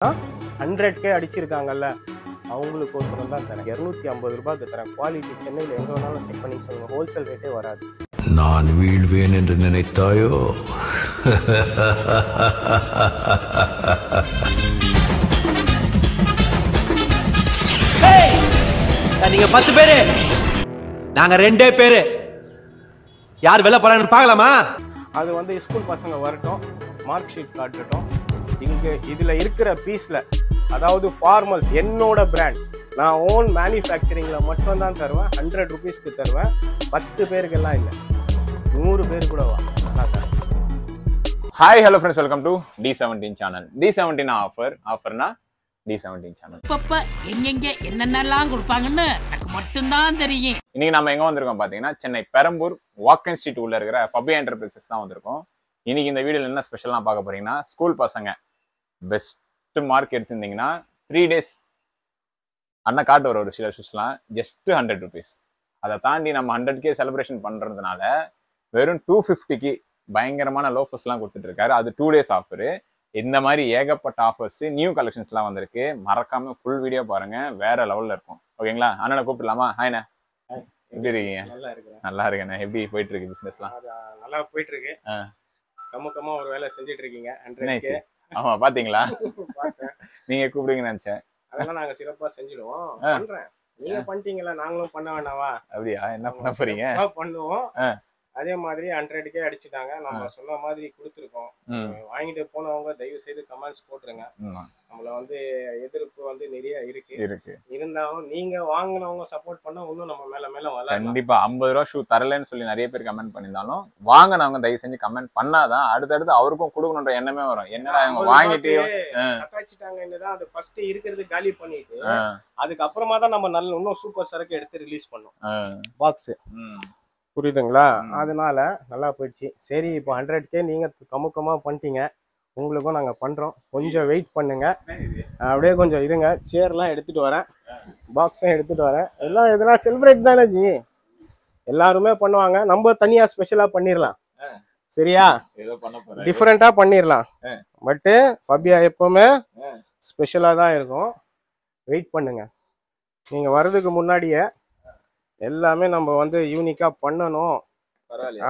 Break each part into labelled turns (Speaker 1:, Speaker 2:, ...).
Speaker 1: 100K அடிச்சிருக்காங்கல்ல அவங்களுக்கோசரம் தான் தரேன். 250 ரூபாய்க்கு தரேன். குவாலிட்டி சென்னையில் எங்கே வேணாலும் செக் பண்ணி சொல்லுங்க, ஹோல்சேல் ரேட்டே வராது.
Speaker 2: நான் வீழ்வேன் என்று நினைத்தாயோ?
Speaker 3: நீங்க 10 பேரு, நாங்க 2 பேரு. யார் வெளில போறாங்கன்னு பார்க்கலாமா?
Speaker 1: அது வந்து ஸ்கூல் பசங்க வரட்டும், மார்க் ஷீட் காட்டட்டும். இங்கே இதில் இருக்கிற பீஸில், அதாவது ஃபார்மல்ஸ் என்னோட பிராண்ட், நான் ஓன் மேனுஃபேக்சரிங்கில் மட்டும்தான் தருவேன். 100 ருபீஸ்க்கு தருவேன். 10 பேருக்கெல்லாம் இல்லை, 100 பேர் கூட வா.
Speaker 4: Hi hello friends, welcome to D17 channel. D17 ஆஃபர்னா D17 channel.
Speaker 5: இப்ப எங்கெங்க என்னென்னலாம் கொடுப்பாங்கன்னு எனக்கு மட்டும்தான் தெரியும்.
Speaker 4: இன்னைக்கு நம்ம எங்க வந்திருக்கோம் பாத்தீங்கன்னா, சென்னை பெரம்பூர் வாக்கன் ஸ்ட்ரீட் உள்ள இருக்கிற ஃபபி என்டர்பிரைசஸ் தான் வந்திருக்கோம். இன்னைக்கு இந்த வீடியோல என்ன ஸ்பெஷல்லாம் பார்க்க போறீங்கன்னா, ஸ்கூல் பசங்க பெஸ்ட் மார்க் எடுத்திருந்தீங்கன்னா 3 days அண்ணா காட்டு ஒரு சில ஷூஸ்லாம் ஜஸ்ட் 100 ருபீஸ். அதை தாண்டி நம்ம 100K செலிப்ரேஷன் பண்றதுனால வெறும் 250க்கு பயங்கரமான லோஃபர்ஸ்லாம் கொடுத்துட்டு இருக்காரு. அது 2 days ஆஃபரு. இந்த மாதிரி ஏகப்பட்ட ஆஃபர்ஸ், நியூ கலெக்ஷன்ஸ்லாம் வந்திருக்கு. மறக்காம ஃபுல் வீடியோ பாருங்க, வேற லெவல்ல இருக்கும். ஓகேங்களா? அண்ணனை கூப்பிடலாமா? ஹாய்ண்ணா, எப்படி இருக்கீங்க? நல்லா இருக்கேண்ணா. எப்படி போயிட்டு இருக்கு பிசினஸ்லாம்?
Speaker 1: நல்லா போயிட்டு இருக்கு. கம்முக்கமா ஒரு வேலை செஞ்சுட்டு இருக்கீங்க.
Speaker 4: ஆமா, பாத்தீங்களா? நீங்க கூப்பிடுங்க நினைச்சேன்.
Speaker 1: அதெல்லாம் நாங்க சிறப்பா செஞ்சிடுவோம். பண்றேன், நீங்க பண்ணிட்டீங்களா, நாங்களும் பண்ண வேண்டாவா?
Speaker 4: அப்படியா? என்ன பண்ண போறீங்க?
Speaker 1: பண்ணுவோம். அதே மாதிரி 100K அடிச்சுட்டாங்க. நம்ம சொன்ன மாதிரி கொடுத்துருக்கோம். வாங்கிட்டு போனவங்க தயவு செய்து கமெண்ட்ஸ் போட்டுருங்க. நம்மள வந்து எதிர்ப்பு வந்து நிறைய இருக்கு. இருந்தாலும் நீங்க வாங்கினவங்க சப்போர்ட் பண்ணா இன்னும் நம்ம மேல மேல வளரலாம்.
Speaker 4: கண்டிப்பா 50 ரூபா ஷூ தரலன்னு சொல்லி நிறைய பேர் கமெண்ட் பண்ணியிருந்தாலும், வாங்கினவங்க தயவு செஞ்சு கமெண்ட் பண்ணாதான் அடுத்தடுத்து அவருக்கும் கொடுக்கணுன்ற எண்ணமே வரும். என்னடா இவங்க வாங்கிட்டு
Speaker 1: சக்காச்சிட்டாங்கன்னுதான் அது ஃபர்ஸ்ட் இருக்கிறது காலி பண்ணிட்டு, அதுக்கப்புறமா தான் நம்ம நல்ல இன்னும் சூப்பர் சரக்கு எடுத்து ரிலீஸ் பண்ணோம். பாக்ஸ் புரியுதுங்களா? அதனால நல்லா போயிடுச்சு. சரி, இப்போ 100K நீங்க கமுக்கமா பண்ணிட்டீங்க, உங்களுக்கும் நாங்க பண்றோம். கொஞ்சம் வெயிட் பண்ணுங்க, அப்படியே கொஞ்சம் இருங்க. சேர்லாம் எடுத்துட்டு வரேன், பாக்ஸும் எடுத்துட்டு வரேன். எல்லாம் எதுனா செலிப்ரேட் தானே ஜி, எல்லாருமே பண்ணுவாங்க. நம்ம தனியா ஸ்பெஷலா பண்ணிடலாம். சரியா? டிஃப்ரெண்டா பண்ணிடலாம். பட்டு ஃபபியா எப்பவுமே ஸ்பெஷலா தான் இருக்கும். வெயிட் பண்ணுங்க. நீங்க வர்றதுக்கு முன்னாடியே எல்லாமே நம்ம வந்து யூனிக்கா பண்ணணும்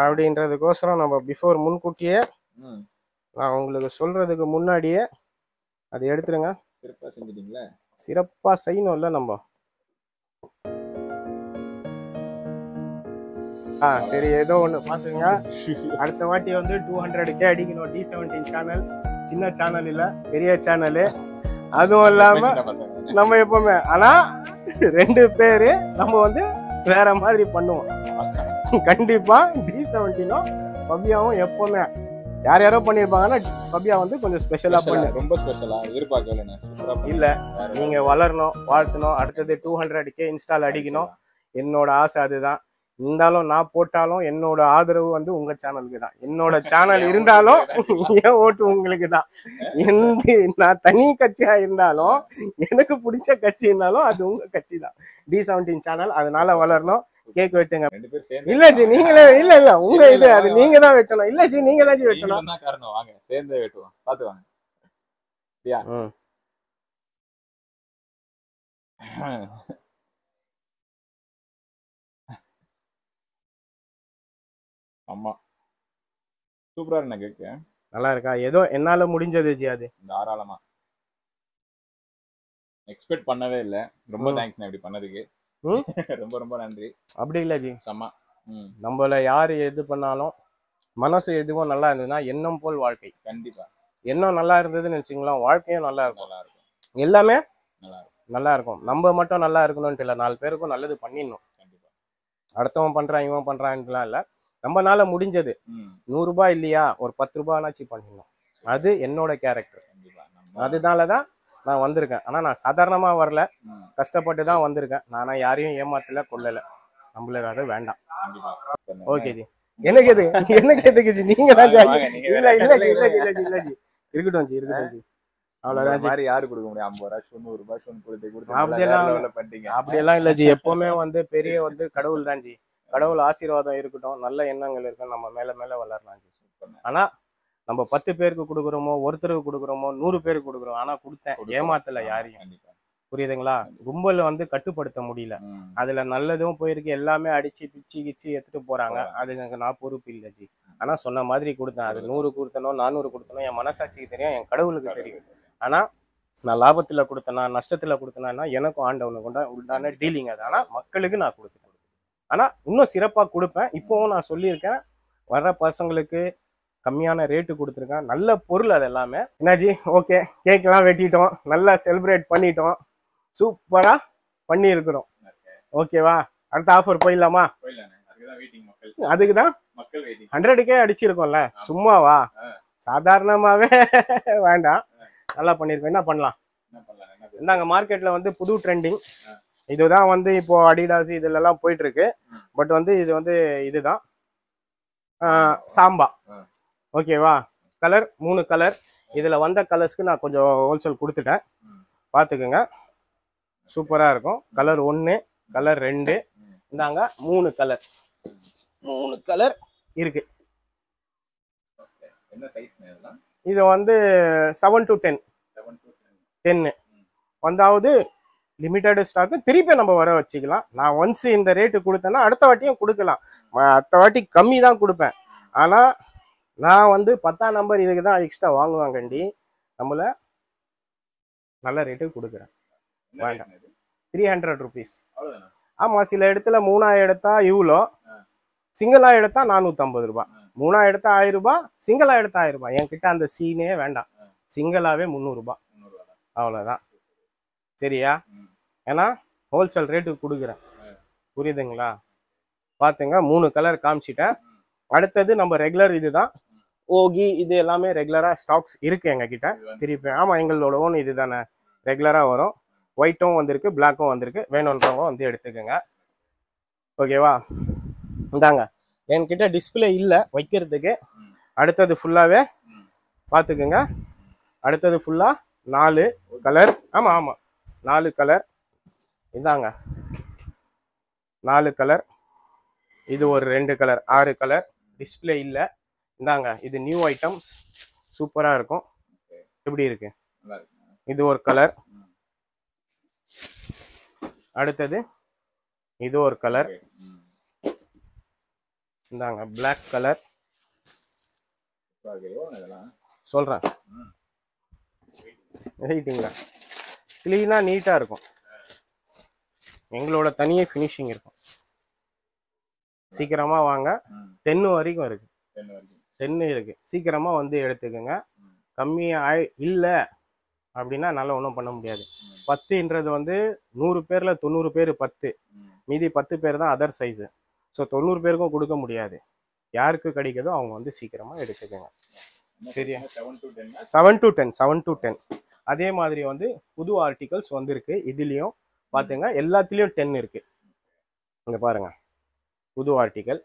Speaker 1: அப்படின்றதுக்கோசரம் நம்ம பிஃபோர் முன்கூட்டியே நான் உங்களுக்கு சொல்றதுக்கு முன்னாடியே அதை எடுத்துருங்க.
Speaker 4: சிறப்பா செஞ்சிட்டீங்களா?
Speaker 1: சிறப்பா செய்யணும்ல நம்ம. சரி, ஏதோ ஒண்ணு பாத்துங்க. அடுத்த வாட்டி வந்து 200K அடிக்கணும். D17 சேனல் சின்ன சேனல் இல்ல, பெரிய சேனலு. அதுவும் இல்லாம நம்ம எப்பவுமே ஆனா 2 பேரு நம்ம வந்து வேற மாதிரி பண்ணுவோம். கண்டிப்பா D17ம் ஃபபியாவும் எப்பவுமே யார் யாரோ பண்ணிருப்பாங்கன்னா, ஃபபியா வந்து கொஞ்சம் ஸ்பெஷலா பண்ணு.
Speaker 4: ரொம்ப ஸ்பெஷலா எதிர்பார்க்கல
Speaker 1: இல்ல, நீங்க வளரணும், வாழ்த்தணும். அடுத்தது 200K இன்ஸ்டால் அடிக்கணும். என்னோட ஆசை அதுதான். இருந்தாலும் நான் போட்டாலும் என்னோட ஆதரவு வந்து உங்க சேனலுக்கு தான். என்னோட சேனல் இருந்தாலும் ஏன் ஓட்டு உங்களுக்கு தான். நான் தனி கட்சியா இருந்தாலும், எனக்கு பிடிச்ச கட்சி இருந்தாலும் அது உங்க கட்சி தான். D17 சேனல் அதனால வளரணும். கேக் வெட்டுங்க. இல்ல ஜி, நீங்களே இல்ல உங்க இது, அது நீங்க தான் வெட்டணும். இல்ல ஜி, நீங்க தான் ஜி வெட்டணும்.
Speaker 4: காரணம், வாங்க சேர்ந்து வெட்டுவோம். பாத்துவாங்க. ஆமா, சூப்பரா இருக்கு கேக்கு. நல்லா
Speaker 1: இருக்கா? ஏதோ என்னால முடிஞ்சது ஜி, அது
Speaker 4: தாராளமா. எக்ஸ்பெக்ட் பண்ணவே இல்ல. ரொம்ப தேங்க்ஸ் இப்படி பண்ணதுக்கு. ரொம்ப ரொம்ப நன்றி.
Speaker 1: அப்படி இல்ல ஜி,
Speaker 4: செம்ம.
Speaker 1: நம்மள யாரு எது பண்ணாலும் மனசு எதுவும் நல்லா இருந்ததுன்னா எண்ணம் போல் வாழ்க்கை.
Speaker 4: கண்டிப்பா
Speaker 1: எண்ணம் நல்லா இருந்ததுன்னு வச்சுங்களா, வாழ்க்கையும் நல்லா இருக்கும். எல்லாமே நல்லா இருக்கும். நம்ம மட்டும் நல்லா இருக்கணும்ட்டு இல்ல, 4 பேருக்கும் நல்லது பண்ணிடணும். அடுத்தவன் பண்றான் இவன் பண்றான்லாம் இல்ல, நம்மனால முடிஞ்சது 100 ரூபாய் இல்லையா, ஒரு 10 ரூபாய்னாச்சு பண்ணிடணும். அது என்னோட கேரக்டர். அதனாலதான் நான் வந்திருக்கேன். ஆனா நான் சாதாரணமா வரல, கஷ்டப்பட்டு தான் வந்திருக்கேன். நானா யாரையும் ஏமாத்தல, கொள்ளல. நம்மளுக்கு அது வேண்டாம். Okay G. எனக்கு எதுக்கு ஜி, நீங்க தான் ஜி. இல்ல இல்ல ஜி, இல்ல ஜி, இல்ல ஜி, இல்ல ஜி, இருக்கட்டும் ஜி, இருக்கட்டும் ஜி. அவ்வளவுதான் மாதிரி யாரு கொடுக்க முடியும்? 50 ரூபாய் 100 ரூபாய் அப்படியெல்லாம் இல்ல ஜி. எப்பவுமே வந்து பெரிய வந்து கடவுள் தான் ஜி. கடவுள் ஆசீர்வாதம் இருக்கட்டும், நல்ல எண்ணங்கள் இருக்கும், நம்ம மேல மேல வளரலாம் ஜி. ஆனா நம்ம 10 பேருக்கு கொடுக்குறோமோ, ஒருத்தருக்கு கொடுக்குறோமோ, 100 பேருக்கு கொடுக்குறோம். ஆனா கொடுத்தேன், ஏமாத்தல யாரையும்.
Speaker 4: கண்டிப்பா.
Speaker 1: புரியுதுங்களா? கும்பல் வந்து கட்டுப்படுத்த முடியல. அதுல நல்லதும் போயிருக்கு, எல்லாமே அடிச்சு பிச்சு கிச்சு எடுத்துட்டு போறாங்க. அதுக்கு நான் பொறுப்பு இல்லை ஜி. ஆனா சொன்ன மாதிரி கொடுத்தேன். அது 100 கொடுத்தனோ 400 கொடுத்தனோ என் மனசாட்சிக்கு தெரியும், என் கடவுளுக்கு தெரியும். ஆனா நான் லாபத்துல கொடுத்தனா நஷ்டத்துல கொடுத்தனா எனக்கும் ஆண்டவனுக்கு உண்டான டீலிங் அது. ஆனா மக்களுக்கு நான் கொடுத்தேன். ஆனா இன்னும் சிறப்பா கொடுப்பேன். இப்பவும் நான் சொல்லியிருக்கேன், வர்ற பசங்களுக்கு கம்மியான ரேட்டு கொடுத்துருக்கேன். நல்ல பொருள் அது எல்லாமே. என்னாச்சு? ஓகே, கேக்லாம் வெட்டிட்டோம், நல்லா செலிப்ரேட் பண்ணிட்டோம், சூப்பரா பண்ணி இருக்கிறோம். ஓகேவா? அடுத்த ஆஃபர் போயிடலாமா? அதுக்குதான் 100K அடிச்சிருக்கோம்ல, சும்மாவா? சாதாரணமாவே வேண்டாம், நல்லா பண்ணிருக்கோம். என்ன பண்ணலாம்? இந்தாங்க, மார்க்கெட்ல வந்து புது ட்ரெண்டிங் இதுதான் வந்து இப்போ அடிடாஸ் இதுல எல்லாம் போயிட்டு இருக்கு. பட் வந்து இது வந்து இதுதான் சாம்பா. ஓகேவா? Colour 3 colour. இதுல வந்த கலர்ஸ்க்கு நான் கொஞ்சம் ஹோல்சேல் கொடுத்துட்டேன், பாத்துக்கோங்க. சூப்பரா இருக்கும். கலர் 1, கலர் 2, இந்தாங்க 3 கலர். 3 கலர் இருக்கு. இது வந்து 7 to 10 வந்தாவது லிமிட்டட் ஸ்டாக்கு. திருப்பி நம்ம வர வச்சுக்கலாம். நான் ஒன்ஸ் இந்த ரேட்டு கொடுத்தேன்னா அடுத்த வாட்டியும் கொடுக்கலாம். அடுத்த வாட்டி கம்மி தான் கொடுப்பேன். ஆனா நான் வந்து 10ஆம் நம்பர் இதுக்கு தான் எக்ஸ்ட்ரா வாங்குவாங்கண்டி. நம்மள நல்ல ரேட்டுக்கு கொடுக்குறேன். வேண்டாம், 300 rupees. ஆமா, சில இடத்துல 3ஆ எடுத்தா இவ்வளோ, சிங்கிளா எடுத்தா 450 ரூபாய், 3ஆ எடுத்தா 1000 ரூபாய், சிங்கிளா எடுத்தா 1000 ரூபாய். என்கிட்ட அந்த சீனே வேண்டாம். சிங்கிளாவே 300 ரூபாய், அவ்வளோதான். சரியா? ஏன்னா ஹோல்சேல் ரேட்டுக்கு கொடுக்குறேன். புரியுதுங்களா? பார்த்துங்க, 3 கலர் காமிச்சிட்டேன். அடுத்தது நம்ம ரெகுலர் இதுதான். ஓகி இது எல்லாமே ரெகுலரா ஸ்டாக்ஸ் இருக்கு எங்க கிட்ட. திருப்பி ஆமா, எங்களோட ஓன் இது தானே, ரெகுலரா வரும். ஒயிட்டும் வந்திருக்கு, பிளாக்கும் வந்திருக்கு. வேணுன்றவங்க வந்து எடுத்துக்கோங்க. ஓகேவா? இந்தாங்க, என்கிட்ட டிஸ்பிளே இல்லை வைக்கிறதுக்கு. அடுத்தது ஃபுல்லாவே பார்த்துக்குங்க. அடுத்தது ஃபுல்லா 4 கலர். ஆமா ஆமா, 4 கலர். இதாங்க 4 கலர். இது ஒரு 2 கலர், 6 கலர். டிஸ்பிளே இல்லை. இந்தாங்க, இது நியூ ஐட்டம்ஸ், சூப்பரா இருக்கும். எப்படி இருக்கு? இது ஒரு கலர். அடுத்தது இது ஒரு கலர். இந்தாங்க பிளாக் கலர். சொல்றேன், வெயிட்டிங்களா? கிளீனா நீட்டா இருக்கும். எங்களோட தனியே ஃபினிஷிங் இருக்கும். சீக்கிரமா வாங்க. 10 வரைக்கும் இருக்கு. 10 இருக்கு. சீக்கிரமா வந்து எடுத்துக்கோங்க. கம்மியா இல்லை அப்படின்னா நல்லா ஒன்றும் பண்ண முடியாது. 10ன்றது வந்து 100 பேர்ல 90 பேர் 10, மீதி 10 பேர் தான் அதர் சைஸு. ஸோ 90 பேருக்கும் கொடுக்க முடியாது. யாருக்கு கிடைக்குதோ அவங்க வந்து சீக்கிரமா எடுத்துக்கோங்க. சரியா? 7 to 10. அதே மாதிரி வந்து புது ஆர்டிகல்ஸ் வந்திருக்கு. இதுலயும் பாத்துங்க, எல்லாத்துலயும் 10 இருக்கு. இங்க பாருங்க, புது ஆர்டிகல்.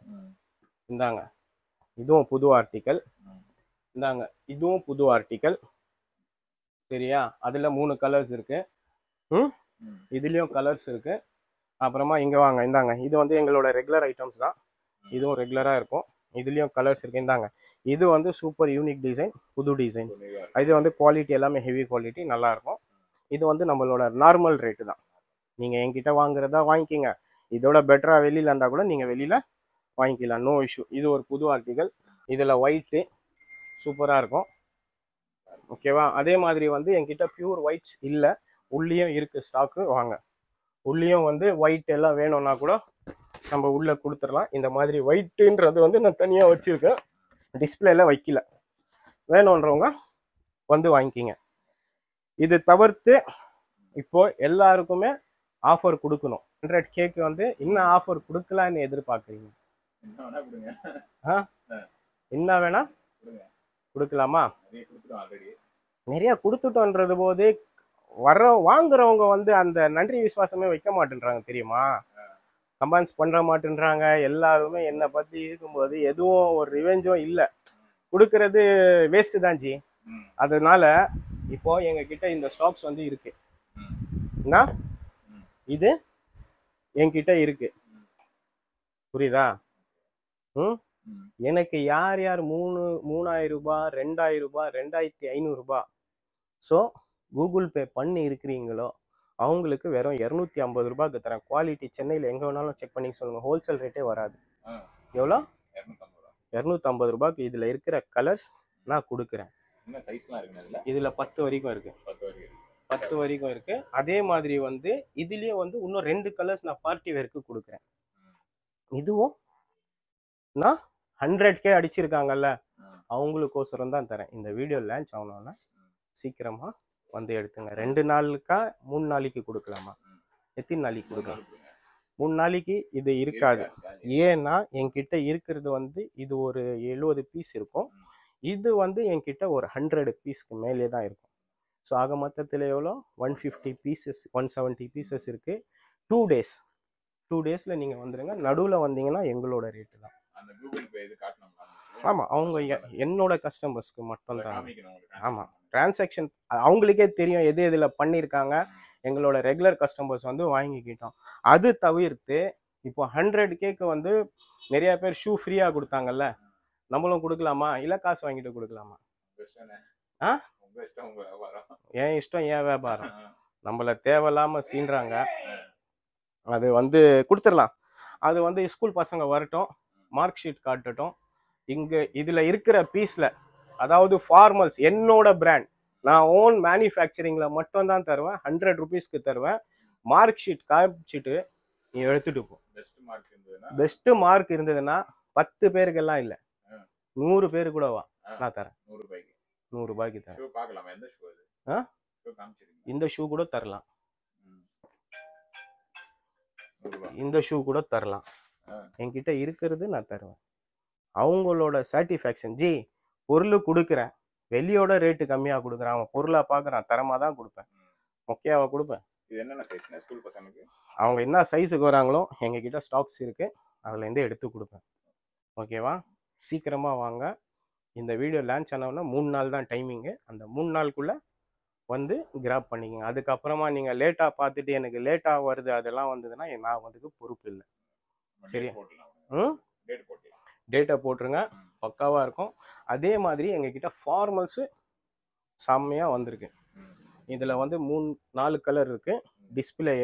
Speaker 1: இந்தாங்க, இதுவும் புது ஆர்டிகல். இந்தாங்க, இதுவும் புது ஆர்டிகல். சரியா? அதுல 3 கலர்ஸ் இருக்கு. இதுலயும் கலர்ஸ் இருக்கு. அப்புறமா இங்க வாங்க, இந்தாங்க, இது வந்து எங்களோட ரெகுலர் ஐட்டம்ஸ் தான். இதுவும் ரெகுலரா இருக்கும். இதுலயும் கலர்ஸ் இருக்கு. இந்தாங்க, இது வந்து சூப்பர் யூனிக் டிசைன், புது டிசைன்ஸ். இது வந்து குவாலிட்டி எல்லாமே ஹெவி குவாலிட்டி, நல்லா இருக்கும். இது வந்து நம்மளோட நார்மல் ரேட்டு தான். நீங்க என்கிட்ட வாங்குறதா வாங்கிக்கிங்க. இதோட பெட்டரா வெளியில இருந்தா கூட நீங்க வெளியில வாங்கிக்கலாம், நோ இஷ்யூ. இது ஒரு புது ஆர்டிகல். இதுல ஒயிட்டு சூப்பரா இருக்கும். ஓகேவா? அதே மாதிரி வந்து என்கிட்ட பியூர் ஒயிட்ஸ் இல்லை, உள்ளியும் இருக்கு ஸ்டாக்கு. வாங்க, உள்ளியும் வந்து ஒயிட் எல்லாம் வேணும்னா கூட நம்ம உள்ள கொடுத்துடலாம். இந்த மாதிரி ஒயிட்டுன்றது வந்து நான் தனியாக வச்சிருக்கேன், டிஸ்பிளேல வைக்கல. வேணுன்றவங்க வந்து வாங்கிக்கிங்க. இது தவிர்த்து இப்போ எல்லாருக்குமே ஆஃபர் கொடுக்கணும். 100Kக்கு வந்து இன்னும் ஆஃபர் கொடுக்கலான்னு எதிர்பார்க்குறீங்க? என்ன வேணா கொடுக்கலாமா? நிறைய கொடுத்துட்டோன்றது போது வாங்குறவங்க வந்து அந்த நன்றி விசுவாசமே வைக்க மாட்டேன்றாங்க, தெரியுமா? கமெண்ட்ஸ் பண்ண மாட்டேன்றாங்க. எல்லாருமே என்னை பத்தி இருக்கும்போது எதுவும் ஒரு ரிவெஞ்சும் இல்லை. கொடுக்கறது வேஸ்ட் தான் ஜி. அதனால இப்போ எங்க கிட்ட இந்த ஸ்டாக்ஸ் வந்து இருக்கு. என்ன இது என்கிட்ட இருக்கு, புரியுதா? எனக்கு யார் யார் 3000 ரூபாய் 2000 ரூபாய் 2500 ரூபாய் ஸோ கூகுள் பே பண்ணி இருக்கிறீங்களோ அவங்களுக்கு வெறும் 250 ரூபாய்க்கு தரேன். குவாலிட்டி சென்னையில் எங்கே வேணாலும் செக் பண்ணி சொல்லுங்கள், ஹோல்சேல் ரேட்டே வராது. எவ்வளோ? 250 ரூபாய்க்கு இதில் இருக்கிற கலர்ஸ் நான் கொடுக்குறேன். இதில் 10 வரைக்கும் இருக்கு, 10 வரைக்கும் இருக்கு. அதே மாதிரி வந்து இதுலேயே வந்து இன்னும் 2 கலர்ஸ் நான் பார்ட்டி வேருக்கு கொடுக்குறேன். இதுவும் நான் 100K அடிச்சிருக்காங்கல்ல அவங்களுக்கோசரம் தான் தரேன். இந்த வீடியோ லான்ச் ஆகணும்னா சீக்கிரமா வந்து எடுத்துங்க. 2 நாளுக்கா 3 நாளைக்கு கொடுக்கலாமா? எத்தனை நாளைக்கு கொடுக்கலாம்? 3 நாளைக்கு இது இருக்காது. ஏன்னா என்கிட்ட இருக்கிறது வந்து இது ஒரு 70 பீஸ் இருக்கும். இது வந்து என்கிட்ட ஒரு 100 பீஸ்க்கு மேலே தான் இருக்கும். ஸோ ஆக மொத்தத்தில் எவ்வளோ? 150 பீசஸ் 170 பீசஸ் இருக்குது. 2 டேஸ் 2 டேஸில் நீங்கள் வந்துடுங்க. நடுவில் வந்தீங்கன்னா எங்களோட ரேட்டு தான். ஆமாம், அவங்க என்னோட கஸ்டமர்ஸ்க்கு மட்டும் தான். ஆமாம், டிரான்சாக்ஷன் அவங்களுக்கே தெரியும் எது எதில் பண்ணியிருக்காங்க. எங்களோட ரெகுலர் கஸ்டமர்ஸ் வந்து வாங்கிக்கிட்டோம். அது தவிர்த்து இப்போ 100Kக்கு வந்து நிறைய பேர் ஷூ ஃப்ரீயாக கொடுத்தாங்கல்ல, நம்மளும் கொடுக்கலாமா இல்லை காசு வாங்கிட்டு கொடுக்கலாமா? என் இஷ்டம், என் வியாபாரம். நம்மளை தேவையில்லாமல் சீன்றாங்க, அது வந்து கொடுத்துடலாம். அது வந்து ஸ்கூல் பசங்க வரட்டும், மார்க் ஷீட் காட்டட்டும். இங்கே இதில் இருக்கிற பீஸில் அதாவது ஃபார்மல்ஸ் என்னோட பிராண்ட், நான் ஓன் மேனுஃபேக்சரிங்கில் மட்டும் தான் தருவேன். 100 ருபீஸ்க்கு தருவேன். மார்க் ஷீட் காமிச்சிட்டு நீ எடுத்துட்டு போ. பெஸ்ட் மார்க் இருந்ததுன்னா 10 பேருக்கெல்லாம் இல்லை, 100 பேரு கூட வா, நான் தரேன். 100 ரூபாய்க்கு தரேன். இந்த ஷூ கூட தரலாம், இந்த ஷூ கூட தரலாம். என்கிட்ட இருக்கிறது நான் தருவேன். அவங்களோட சாட்டிஸ்ஃபேக்ஷன். ஜி பொருள் கொடுக்குறேன், வெளியோட ரேட்டு கம்மியாக கொடுக்குறேன், அவன் பொருளாக பார்க்குறான், தரமாக தான் கொடுப்பேன், மொக்கையாவை கொடுப்பேன். அவங்க என்ன சைஸுக்கு வராங்களோ எங்ககிட்ட ஸ்டாக்ஸ் இருக்குது, அதுலேருந்து எடுத்து கொடுப்பேன். ஓகேவா? சீக்கிரமாக வாங்க. இந்த வீடியோ லான்ச் ஆனவுன்னா 3 நாள் தான் டைமிங்கு. அந்த 3 நாளுக்குள்ளே வந்து கிராப் பண்ணிக்கங்க. அதுக்கப்புறமா நீங்கள் லேட்டாக பார்த்துட்டு எனக்கு லேட்டாக வருது அதெல்லாம் வந்ததுன்னா நான் வந்துக்கு பொறுப்பு இல்லை. சரியா? டேட்டை போட்டுருங்க, பக்காவாக இருக்கும். அதே மாதிரி எங்ககிட்ட ஃபார்மல்ஸு செம்மையாக வந்திருக்கு. இதில் வந்து 4 கலர் இருக்குது. டிஸ்பிளே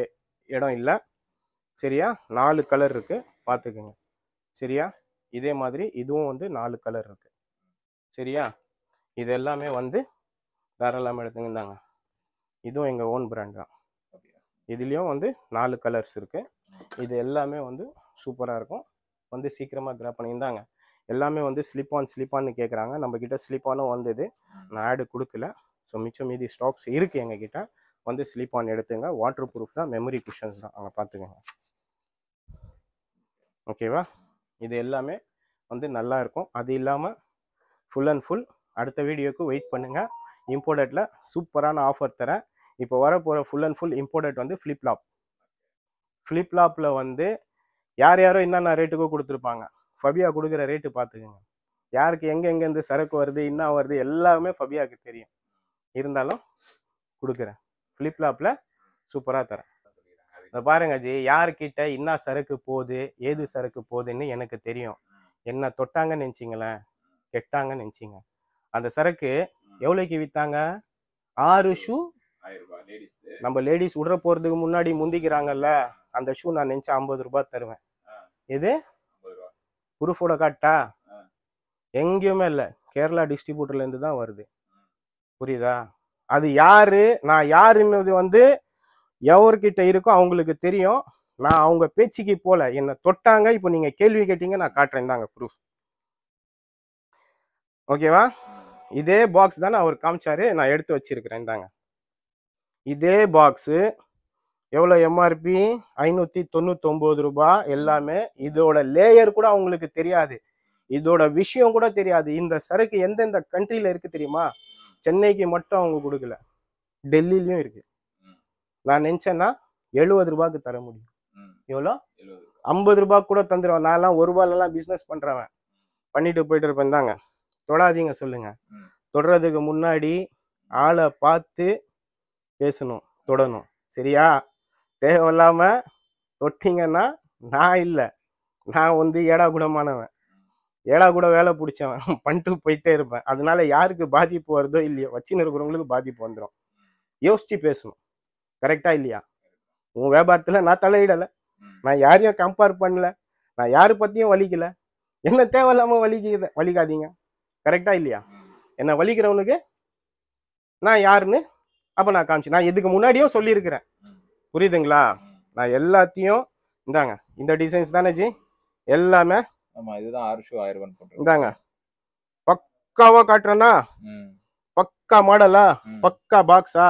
Speaker 1: இடம் இல்லை. சரியா? 4 கலர் இருக்குது, பார்த்துக்குங்க. சரியா? இதே மாதிரி இதுவும் வந்து 4 கலர் இருக்குது. சரியா? இது எல்லாமே வந்து தாராளமாக எடுத்துங்கந்தாங்க. இதுவும் எங்கள் ஓன் பிராண்ட் தான். இதுலேயும் வந்து 4 கலர்ஸ் இருக்குது. இது எல்லாமே வந்து சூப்பராக இருக்கும். வந்து சீக்கிரமாக கிராப் பண்ணியிருந்தாங்க. எல்லாமே வந்து ஸ்லிப்பான்னு கேட்குறாங்க. நம்மக்கிட்ட ஸ்லிப்பானும் வந்தது, நான் ஆடு கொடுக்கல. ஸோ மிச்சம் மீதி ஸ்டாக்ஸ் இருக்குது எங்ககிட்ட. வந்து ஸ்லிப்பான் எடுத்துங்க. வாட்டர் ப்ரூஃப் தான், மெமரி குஷன்ஸ் தான், அங்கே பார்த்துக்கோங்க. ஓகேவா? இது எல்லாமே வந்து நல்லா இருக்கும். அது இல்லாமல் ஃபுல் அண்ட் ஃபுல் அடுத்த வீடியோக்கு வெயிட் பண்ணுங்கள். இம்போர்ட்டடில் சூப்பரான ஆஃபர் தரேன். இப்போ வர போகிற ஃபுல் அண்ட் ஃபுல் இம்போர்ட்டட் வந்து ஃப்ளிப்லாப்பில் வந்து யாரோ என்னென்ன ரேட்டுக்கோ கொடுத்துருப்பாங்க. ஃபபியா கொடுக்குற ரேட்டு பார்த்துக்கோங்க. யாருக்கு எங்கேருந்து சரக்கு வருது, என்ன வருது, எல்லாமே ஃபபியாவுக்கு தெரியும். இருந்தாலும் கொடுக்குறேன். ஃப்ளிப்லாப்பில் சூப்பராக தரேன். இதை பாருங்க ஜி, யார்கிட்ட என்ன சரக்கு போகுது, ஏது சரக்கு போகுதுன்னு எனக்கு தெரியும். என்ன தொட்டாங்கன்னு நினச்சிங்களேன், கெட்டாங்கன்னு நினச்சிங்க. அந்த சரக்கு எவ்வளோக்கு விற்றாங்க? 6 ஷூ. நம்ம லேடிஸ் விட்ற போகிறதுக்கு முன்னாடி முந்திக்கிறாங்கல்ல, அந்த ஷூ நான் நினச்சா 50 ரூபாய் தருவேன். எது ப்ரூஃபோட காட்டா? எங்கேயுமே இல்லை, கேரளா டிஸ்ட்ரிபியூட்டர்லேருந்து தான் வருது. புரியுதா? அது யாரு, நான் யாருன்னுது வந்து எவர்கிட்ட இருக்கோ அவங்களுக்கு தெரியும். நான் அவங்க பேச்சுக்கு போல, என்னை தொட்டாங்க. இப்போ நீங்கள் கேள்வி கேட்டீங்க, நான் காட்டுறேன் தாங்க ப்ரூஃப். ஓகேவா? இதே பாக்ஸ் தானே அவர் காமிச்சாரு, நான் எடுத்து வச்சிருக்கிறேன் தாங்க. இதே பாக்ஸு எவ்வளோ எம்ஆர்பி? 599 ரூபாய். எல்லாமே இதோட லேயர் கூட அவங்களுக்கு தெரியாது, இதோட விஷயம் கூட தெரியாது. இந்த சரக்கு எந்தெந்த கண்ட்ரியில் இருக்குது தெரியுமா? சென்னைக்கு மட்டும் அவங்க கொடுக்கல, டெல்லிலையும் இருக்கு. நான் நினச்சேன்னா 70 ரூபாய்க்கு தர முடியும். எவ்வளோ? 50 ரூபாய்க்கு கூட தந்துடுவேன். நான்லாம் 1 ரூபாய்லாம் பிஸ்னஸ் பண்ணுறவன், பண்ணிட்டு போயிட்டு இருப்பேன் தாங்க. தொடாதீங்க சொல்லுங்க. தொடுறதுக்கு முன்னாடி ஆளை பார்த்து பேசணும், தொடணும். சரியா? தேவையில்லாம தொட்டிங்கன்னா நான் இல்லை, நான் வந்து ஏடா குணமானவன். ஏழா கூட வேலை பிடிச்சவன் பண்ணிட்டு போயிட்டே இருப்பேன். அதனால யாருக்கு பாதிப்பு வருதோ இல்லையோ வச்சுன்னு இருக்கிறவங்களுக்கு பாதிப்பு வந்துடும். யோசிச்சு பேசணும். கரெக்டா இல்லையா? உன் வியாபாரத்துல நான் தலையிடலை, நான் யாரையும் கம்பேர் பண்ணல, நான் யாரு பத்தியும் வலிக்கல. என்ன தேவையில்லாம வலிக்காதீங்க. கரெக்டா இல்லையா? என்ன வலிக்கிறவனுக்கு நான் யாருன்னு அப்ப நான் காமிச்சு, நான் இதுக்கு முன்னாடியும் சொல்லியிருக்கிறேன். புரியுதுங்களா? நான் எல்லாத்தையும் இந்தாங்க, இந்த டிசைன்ஸ் தானே ஜி எல்லாமே.
Speaker 4: ஆமா, இதுதான் 6,1000 போட்டு
Speaker 1: இந்தாங்க, பக்காவா காட்டுறேன்னா பக்கா மாடலா, பக்கா பாக்ஸா,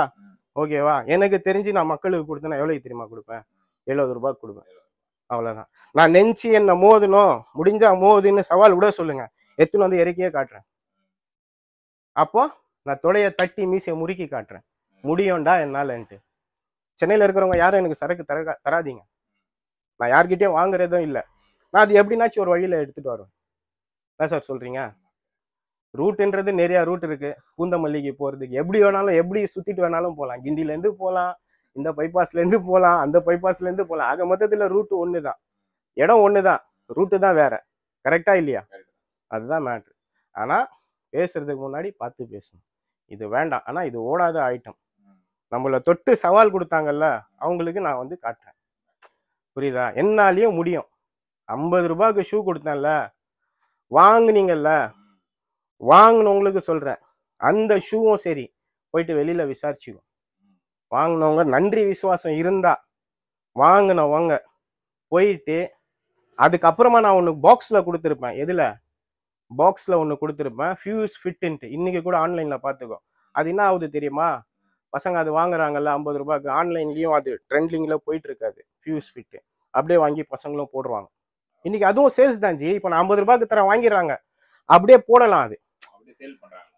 Speaker 1: ஓகேவா? எனக்கு தெரிஞ்சு நான் மக்களுக்கு கொடுத்தேன்னா எவ்வளவு தெரியுமா கொடுப்பேன்? 70 ரூபாய்க்கு கொடுப்பேன். அவ்வளவுதான். நான் நெஞ்சு என்ன மோதணும், முடிஞ்சா மோதுன்னு சவால் விட சொல்லுங்க, எத்துன்னு வந்து இறக்கியே காட்டுறேன். அப்போ நான் தொடைய தட்டி மீசையை முறுக்கி காட்டுறேன், முடியும்டா என்னாலன்ட்டு. சென்னையில இருக்கிறவங்க யாரும் எனக்கு சரக்கு தராதீங்க. நான் யார்கிட்டயும் வாங்குறதும் இல்லை. நான் அது எப்படின்னாச்சும் ஒரு வழியில எடுத்துட்டு வருவேன். என்ன சார் சொல்றீங்க? ரூட்டுன்றது நிறைய ரூட் இருக்கு. பூந்தமல்லிக்கு போறதுக்கு எப்படி வேணாலும், எப்படி சுத்திட்டு வேணாலும் போகலாம். கிண்டில இருந்து போகலாம், இந்த பைபாஸ்ல இருந்து போகலாம், அந்த பைபாஸ்ல இருந்து போகலாம். ஆக மொத்தத்துல ரூட்டு ஒண்ணுதான், இடம் ஒண்ணுதான், ரூட்டு தான் வேற. கரெக்டா இல்லையா? அதுதான் மேட்ரு. ஆனா பேசுறதுக்கு முன்னாடி பார்த்து பேசணும். இது வேண்டாம், ஆனா இது ஓடாத ஐட்டம். நம்மள தொட்டு சவால் கொடுத்தாங்கல்ல, அவங்களுக்கு நான் வந்து காட்டுறேன். புரியுதா? என்னாலையும் முடியும். 50 ரூபாய்க்கு ஷூ கொடுத்தேன்ல, வாங்குனீங்கல்ல, வாங்கினவங்களுக்கு சொல்றேன், அந்த ஷூவும் சரி போயிட்டு வெளியில விசாரிச்சுக்கும். வாங்கினவங்க நன்றி விசுவாசம் இருந்தா வாங்கினவங்க போயிட்டு, அதுக்கப்புறமா நான் ஒன்று பாக்ஸ்ல கொடுத்துருப்பேன். எதுல? பாக்ஸ்ல ஒன்று கொடுத்துருப்பேன், ஃபியூஸ் ஃபிட்ன்ட்டு. இன்னைக்கு கூட ஆன்லைன்ல பார்த்துக்கோ. அது என்ன ஆகுது தெரியுமா? பசங்க அது வாங்குறாங்கல்ல 50 ரூபாய்க்கு, ஆன்லைன்லயும் அது ட்ரெண்டிங்ல போயிட்டு இருக்காது. ஃபியூஸ் ஃபிட்டு அப்படியே வாங்கி பசங்களும் போடுவாங்க. இன்னைக்கு அதுவும் சேல்ஸ் தான் ஜி. இப்போ நான் 50 ரூபாய்க்கு தர வாங்கிடுறாங்க, அப்படியே போடலாம். அது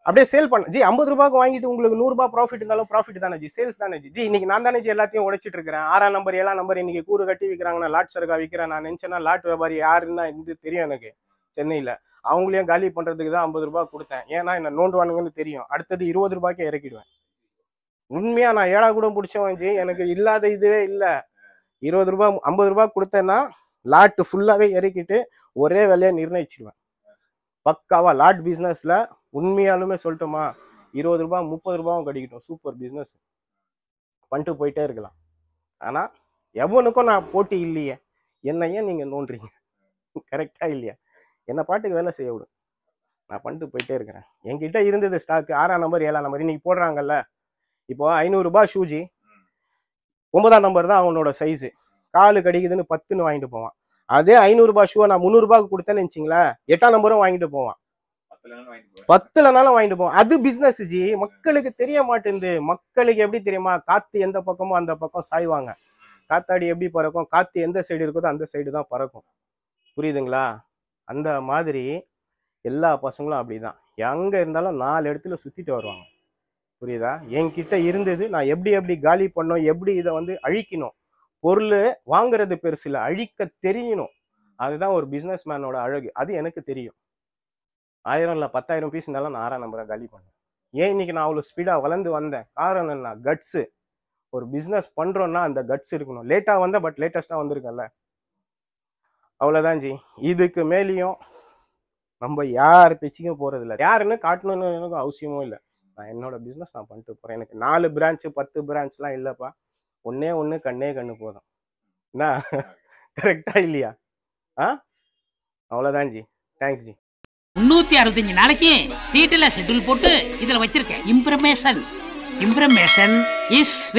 Speaker 1: அப்படியே சேல் பண்ண ஜி. 50 ரூபாய்க்கு வாங்கிட்டு உங்களுக்கு 100 ரூபாய் ப்ராஃபிட் இருந்தாலும் ப்ராஃபிட் தானே ஜி, சேல்ஸ் தானே ஜி. இன்னைக்கு நான் தானே ஜி எல்லாத்தையும் உடைச்சிட்டு இருக்கிறேன். 6ஆம் நம்பர் 7ஆம் நம்பர் இன்னைக்கு கூறு கட்டி விற்கிறாங்கன்னா லாட் சரக்கா விற்கிறேன். நான் நினைச்சேன்னா லாட் வியாபாரி யாருன்னா இது தெரியும் எனக்கு. சென்னையில அவங்களையும் காலி பண்றதுக்கு தான் 50 ரூபாய் கொடுத்தேன். ஏன்னா என்ன நோண்டுவானுங்கன்னு தெரியும். அடுத்தது 20 ரூபாய்க்கு இறக்கிடுவேன். உண்மையா நான் 7ஆ கூட பிடிச்சவன் ஜி. எனக்கு இல்லாத இதுவே இல்லை. 20 ரூபாய் 50 ரூபாய் கொடுத்தேன்னா லாட் ஃபுல்லாவே இறக்கிட்டு ஒரே விலையை நிர்ணயிச்சிடுவேன். பக்காவா லாட் பிசினஸ்ல உண்மையாலுமே சொல்லட்டுமா, 20 ரூபாய் 30 ரூபாயும் கிடைக்கட்டும், சூப்பர் பிசினஸ் பண்ணிட்டு போயிட்டே இருக்கலாம். ஆனா எவனுக்கும் நான் போட்டி இல்லையே, என்ன ஏன் நீங்க நோன்றீங்க? கரெக்டா இல்லையா? என்ன பாட்டுக்கு வேலை செய்ய விடும், நான் பண்ணிட்டு போயிட்டே இருக்கிறேன். என்கிட்ட இருந்தது ஸ்டாக் 6ஆம் நம்பர் 7ஆம் நம்பர் இன்னைக்கு போடுறாங்கல்ல. இப்போ 500 ரூபாய் ஷூஜி, 9ஆம் நம்பர் தான் அவனோட சைஸு, காலு கடிக்குதுன்னு 10ன்னு வாங்கிட்டு போவான். அதே 500 ரூபாய் ஷூவை நான் 300 ரூபாய்க்கு கொடுத்தேன்னு வச்சிங்களேன், 8ஆம் நம்பரும் வாங்கிட்டு போவான், 10லனாலும் வாங்கிட்டு போவான். அது பிசினஸ் ஜி. மக்களுக்கு தெரிய மாட்டேங்குது. மக்களுக்கு எப்படி தெரியுமா? காத்து எந்த பக்கமோ அந்த பக்கம் சாய்வாங்க. காத்தாடி எப்படி பறக்கும்? காத்து எந்த சைடு இருக்குதோ அந்த சைடு தான் பறக்கும். புரியுதுங்களா? அந்த மாதிரி எல்லா பசங்களும் அப்படிதான். எங்க இருந்தாலும் 4 இடத்துல சுத்திட்டு வருவாங்க. புரியுதா? என்கிட்ட இருந்தது நான் எப்படி காலி பண்ணோம், எப்படி இதை வந்து அழிக்கணும். பொருள் வாங்குறது பெருசு இல்லை, அழிக்க தெரியணும். அதுதான் ஒரு பிசினஸ் மேனோட அழகு. அது எனக்கு தெரியும். 1000 இல்லை 10,000 பீஸ் இருந்தாலும் நான் 6ஆம் நம்பரை காலி பண்ணேன். ஏன் இன்னைக்கு நான் அவ்வளோ ஸ்பீடா வளர்ந்து வந்தேன்? காரணம் என்ன? கட்ஸு. ஒரு பிசினஸ் பண்றோம்னா அந்த கட்ஸ் இருக்கணும். லேட்டா வந்தேன், பட் லேட்டஸ்டா வந்திருக்கேன்ல, அவ்வளவுதான் ஜி. இதுக்கு மேலேயும் நம்ம யார் பேச்சுக்கும் போறது இல்லை. யாருன்னு காட்டணும்னு எனக்கு அவசியமும் இல்லை. நான் என்னோட பிசினஸ் நான் பண்ணிட்டு போறேன். எனக்கு 4 பிரான்ச்சு 10 பிரான்ச்லாம் இல்லப்பா. ஒன்னே ஒன்று கண்ணே கண்ணு போதும். என்ன கரெக்டா இல்லையா? அவ்வளவுதான் ஜி. Thanks G.
Speaker 5: 365 நாளைக்கு டீட்டெயிலா ஷெட்யூல் போட்டு இதுல வச்சிருக்கேன். இம்ப்ரமேஷன் இஸ்